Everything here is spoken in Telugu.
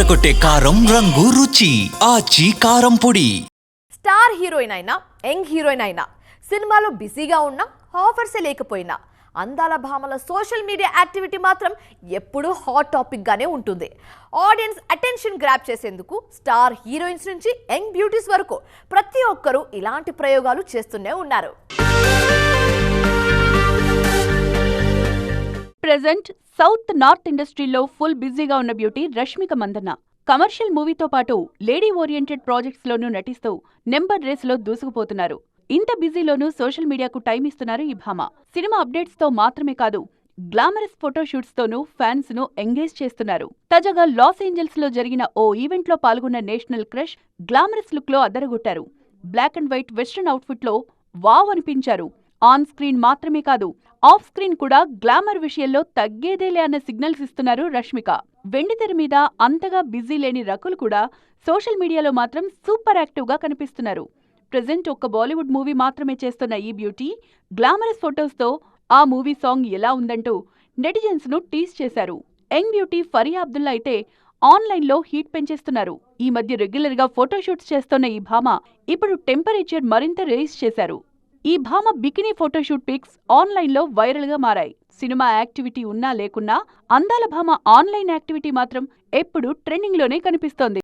అదరగొట్టే కారం రంగు రుచి ఆచి కారం పొడి. స్టార్ హీరోయిన్ అయినా యంగ్ హీరోయిన్ అయినా సినిమాలో బిజీగా ఉన్నా ఆఫర్సే లేకపోయినా అందాల భామల సోషల్ మీడియా యాక్టివిటీ మాత్రం ఎప్పుడూ హాట్ టాపిక్ గానే ఉంటుంది. ఆడియన్స్ అటెన్షన్ గ్రాప్ చేసేందుకు స్టార్ హీరోయిన్స్ నుంచి యంగ్ బ్యూటీస్ వరకు ప్రతి ఒక్కరూ ఇలాంటి ప్రయోగాలు చేస్తూనే ఉన్నారు. ప్రెజెంట్ సౌత్ నార్త్ ఇండస్ట్రీలో ఫుల్ బిజీగా ఉన్న బ్యూటీ రష్మిక మందన్న. కమర్షియల్ మూవీతో పాటు లేడీ ఓరియంటెడ్ ప్రాజెక్ట్స్ లోనూ నటిస్తూ నెంబర్ రేసులో దూసుకుపోతున్నారు. ఇంత బిజీలోనూ సోషల్ మీడియాకు టైం ఇస్తున్నారు ఈ భామ. సినిమా అప్డేట్స్ తో మాత్రమే కాదు, గ్లామరస్ ఫోటోషూట్స్ తోనూ ఫ్యాన్స్ ను ఎంగేజ్ చేస్తున్నారు. తాజాగా లాస్ ఏంజల్స్ లో జరిగిన ఓ ఈవెంట్ లో పాల్గొన్న నేషనల్ క్రష్ గ్లామరస్ లుక్ లో అదరగొట్టారు. Black and white western outfit లో వావ్ అనిపించారు. ఆన్ స్క్రీన్ మాత్రమే కాదు, ఆఫ్ స్క్రీన్ కూడా గ్లామర్ విషయంలో తగ్గేదేలే అన్న సిగ్నల్స్ ఇస్తున్నారు రష్మిక. వెండితెర మీద అంతగా బిజీ లేని రకులు కూడా సోషల్ మీడియాలో మాత్రం సూపర్ యాక్టివ్ గా కనిపిస్తున్నారు. ప్రెజెంట్ ఒక్క బాలీవుడ్ మూవీ మాత్రమే చేస్తున్న ఈ బ్యూటీ గ్లామరస్ ఫొటోస్తో ఆ మూవీ సాంగ్ ఎలా ఉందంటూ నెటిజన్స్ ను టీజ్ చేశారు. యంగ్ బ్యూటీ ఫరియా అబ్దుల్లా అయితే ఆన్లైన్లో హీట్ పెంచేస్తున్నారు. ఈ మధ్య రెగ్యులర్ గా ఫోటోషూట్స్ చేస్తున్న ఈ భామ ఇప్పుడు టెంపరేచర్ మరింత రేస్ చేశారు. ఈ భామ బికినీ ఫోటోషూట్ పిక్స్ ఆన్లైన్లో వైరల్ గా మారాయి. సినిమా యాక్టివిటీ ఉన్నా లేకున్నా అందాల భామ ఆన్లైన్ యాక్టివిటీ మాత్రం ఎప్పుడూ ట్రెండింగ్ లోనే కనిపిస్తోంది.